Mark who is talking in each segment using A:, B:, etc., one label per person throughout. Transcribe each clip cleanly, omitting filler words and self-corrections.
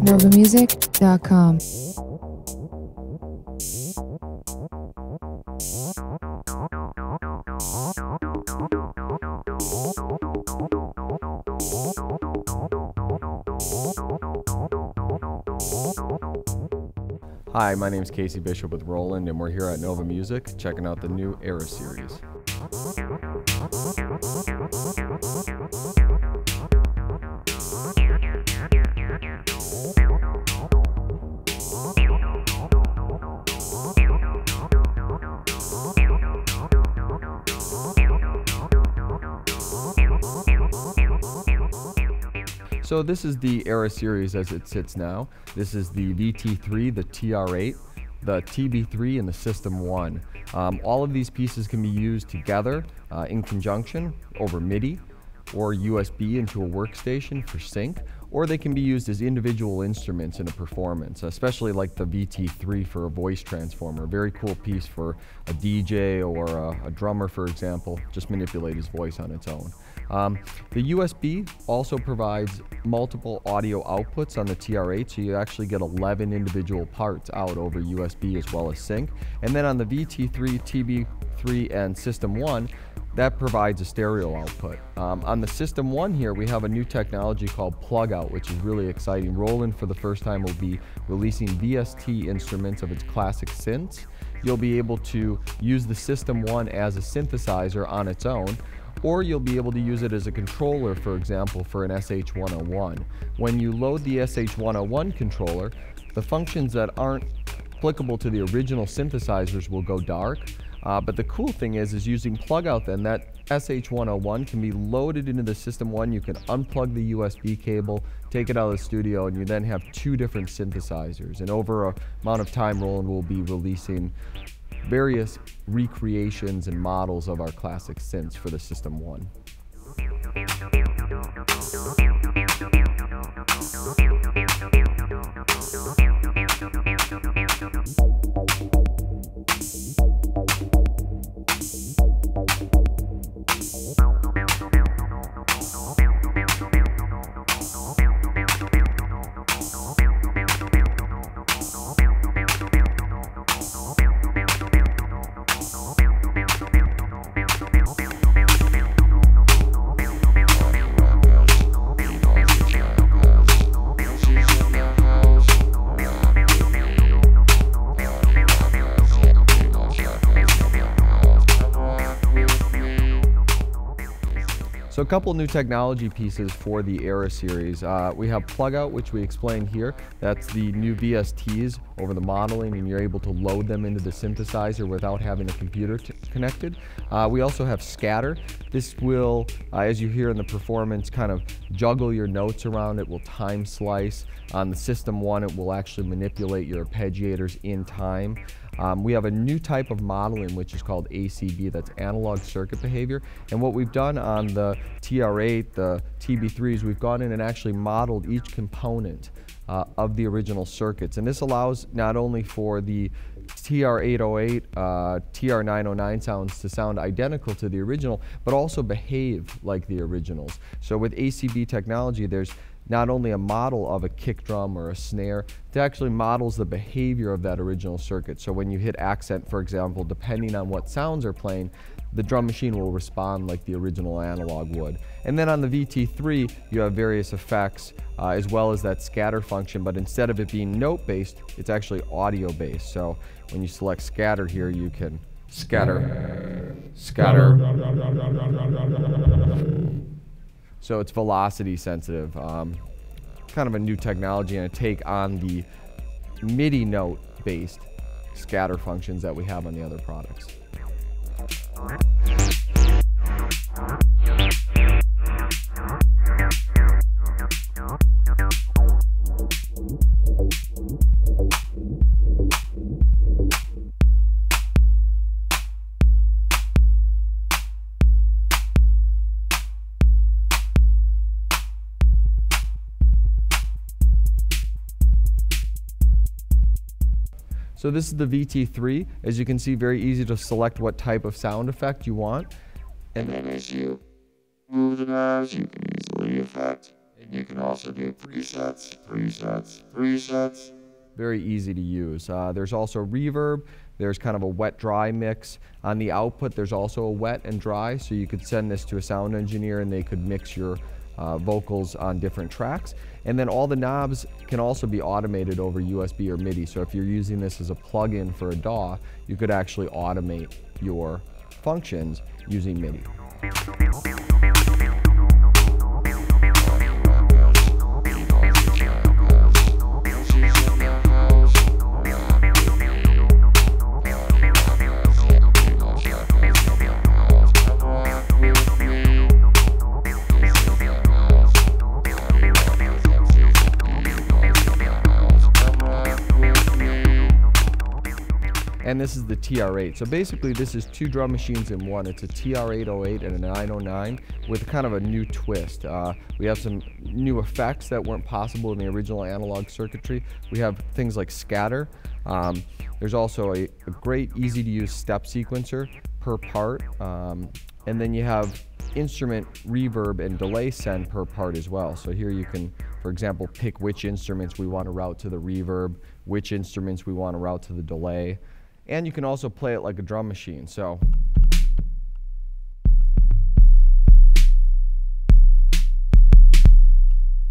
A: novamusic.com.
B: Hi, my name is Casey Bishop with Roland, and we're here at Nova Musik checking out the new AIRA Series. So this is the AIRA Series as it sits now. This is the VT3, the TR8, the TB3, and the System 1. All of these pieces can be used together in conjunction over MIDI or USB into a workstation for sync, or they can be used as individual instruments in a performance, especially like the VT3 for a voice transformer. A very cool piece for a DJ or a drummer, for example, just manipulate his voice on its own. The USB also provides multiple audio outputs on the TR8, so you actually get 11 individual parts out over USB as well as sync. And then on the VT3, TB3, and System 1, that provides a stereo output. On the System 1 here, we have a new technology called plug out, which is really exciting. Roland, for the first time, will be releasing VST instruments of its classic synths. You'll be able to use the System 1 as a synthesizer on its own, or you'll be able to use it as a controller, for example, for an SH-101. When you load the SH-101 controller, the functions that aren't applicable to the original synthesizers will go dark. But the cool thing is using plug out, then that SH-101 can be loaded into the System 1. You can unplug the USB cable, take it out of the studio, and you then have two different synthesizers. And over a amount of time, Roland will be releasing various recreations and models of our classic synths for the System 1. So a couple new technology pieces for the AIRA series. We have plug out, which we explained here. That's the new VSTs over the modeling, and you're able to load them into the synthesizer without having a computer connected. We also have scatter. This will, as you hear in the performance, kind of juggle your notes around. It will time slice. On the System 1, it will actually manipulate your arpeggiators in time. We have a new type of modeling which is called ACB, that's analog circuit behavior. And what we've done on the TR8, the TB3s, we've gone in and actually modeled each component of the original circuits. And this allows not only for the TR808, TR909 sounds to sound identical to the original, but also behave like the originals. So with ACB technology, there's not only a model of a kick drum or a snare, it actually models the behavior of that original circuit. So when you hit accent, for example, depending on what sounds are playing, the drum machine will respond like the original analog would. And then on the VT3, you have various effects as well as that scatter function, but instead of it being note-based, it's actually audio-based. So when you select scatter here, you can scatter, scatter. So it's velocity sensitive. Kind of a new technology and a take on the MIDI note-based scatter functions that we have on the other products. So this is the VT3. As you can see, very easy to select what type of sound effect you want. And then as you move the knobs, you can easily affect
A: And you can also do presets, presets, presets.
B: Very easy to use. There's also reverb. There's kind of a wet-dry mix. On the output, there's also a wet and dry, so you could send this to a sound engineer and they could mix your vocals on different tracks. And then all the knobs can also be automated over USB or MIDI. So if you're using this as a plug-in for a DAW, you could actually automate your functions using MIDI. And this is the TR8. So basically this is two drum machines in one. It's a TR-808 and a 909 with kind of a new twist. We have some new effects that weren't possible in the original analog circuitry. We have things like scatter. There's also a great easy to use step sequencer per part. And then you have instrument reverb and delay send per part as well. So here you can, for example, pick which instruments we want to route to the reverb, which instruments we want to route to the delay. And you can also play it like a drum machine. So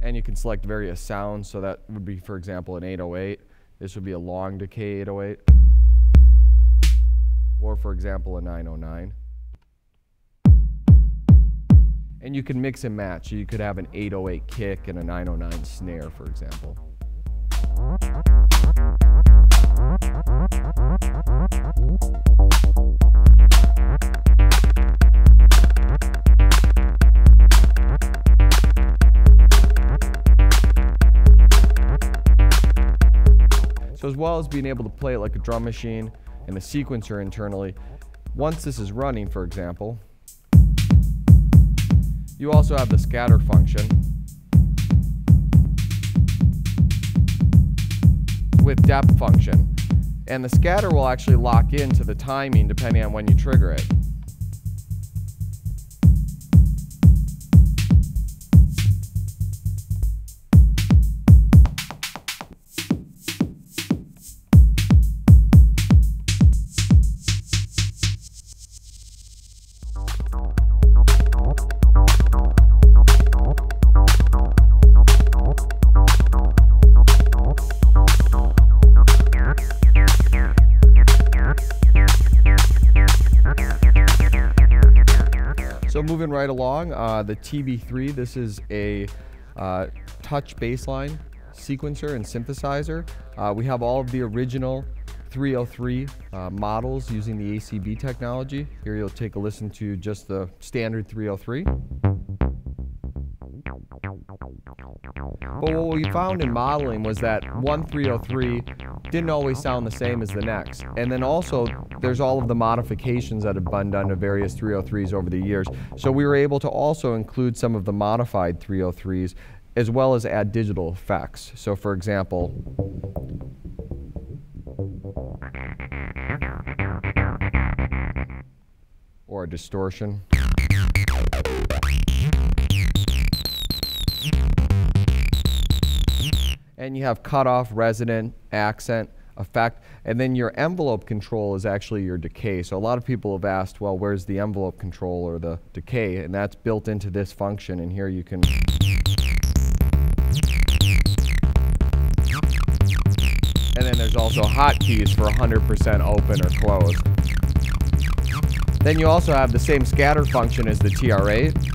B: and you can select various sounds. So that would be, for example, an 808. This would be a long decay 808. Or, for example, a 909. And you can mix and match. So you could have an 808 kick and a 909 snare, for example. So as well as being able to play it like a drum machine and a sequencer internally, once this is running, for example, you also have the scatter function with depth function. And the scatter will actually lock into the timing depending on when you trigger it. So moving right along, the TB3, this is a touch bassline sequencer and synthesizer. We have all of the original 303 models using the ACB technology. Here you'll take a listen to just the standard 303. But what we found in modeling was that one 303 didn't always sound the same as the next. And then also, there's all of the modifications that have been done to various 303s over the years. So we were able to also include some of the modified 303s as well as add digital effects. So for example, or a distortion. And you have cutoff, resonant, accent, effect, and then your envelope control is actually your decay. So a lot of people have asked, well, where's the envelope control or the decay? And that's built into this function, and here you can and then there's also hotkeys for 100% open or close. Then you also have the same scatter function as the TR8.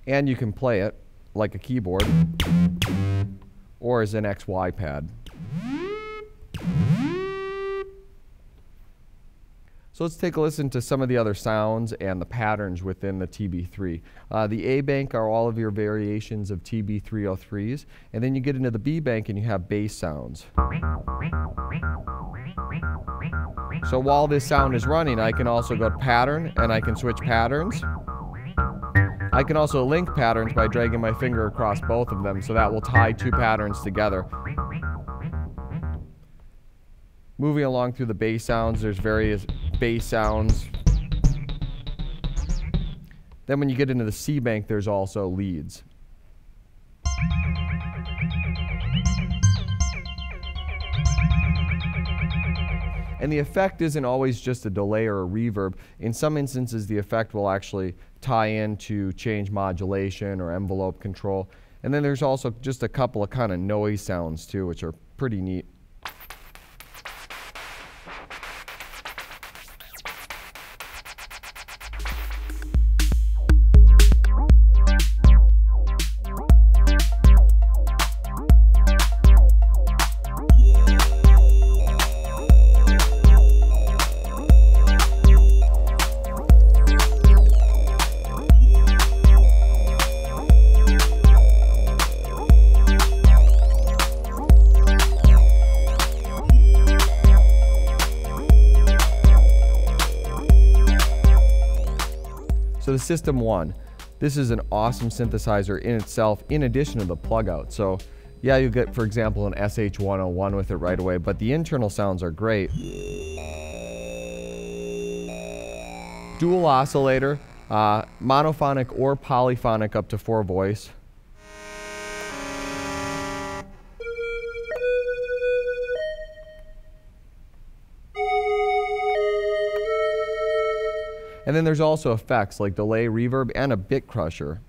B: And you can play it like a keyboard or as an XY pad. So let's take a listen to some of the other sounds and the patterns within the TB3. The A bank are all of your variations of TB303s, and then you get into the B bank and you have bass sounds. So while this sound is running, I can also go to pattern and I can switch patterns. I can also link patterns by dragging my finger across both of them, so that will tie two patterns together. Moving along through the bass sounds, there's various bass sounds. Then when you get into the C bank, there's also leads. And the effect isn't always just a delay or a reverb. In some instances, the effect will actually tie into change modulation or envelope control. And then there's also just a couple of kind of noise sounds too, which are pretty neat. So the System 1, this is an awesome synthesizer in itself, in addition to the plug out. So yeah, you get, for example, an SH-101 with it right away, but the internal sounds are great. Dual oscillator, monophonic or polyphonic up to 4 voice. And then there's also effects like delay, reverb, and a bit crusher.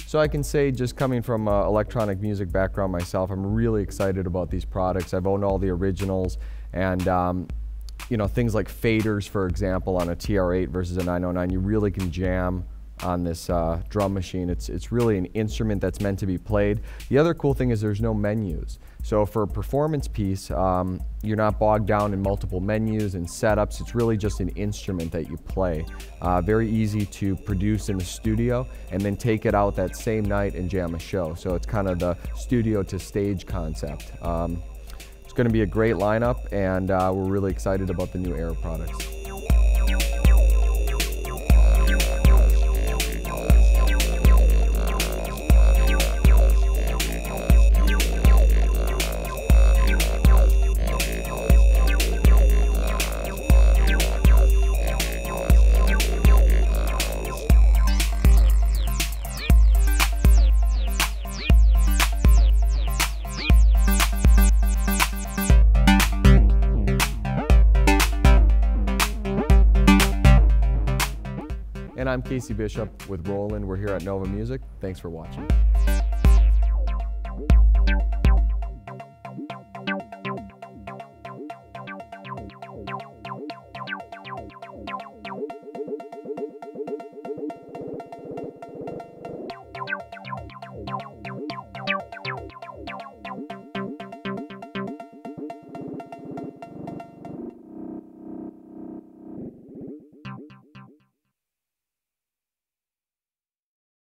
B: So I can say, just coming from an electronic music background myself, I'm really excited about these products. I've owned all the originals, and you know, things like faders, for example, on a TR-8 versus a 909, you really can jam on this drum machine. It's really an instrument that's meant to be played. The other cool thing is there's no menus. So for a performance piece, you're not bogged down in multiple menus and setups. It's really just an instrument that you play. Very easy to produce in the studio and then take it out that same night and jam a show. So it's kind of the studio to stage concept. It's going to be a great lineup, and we're really excited about the new AIRA products. And I'm Casey Bishop with Roland. We're here at Nova Musik. Thanks for watching.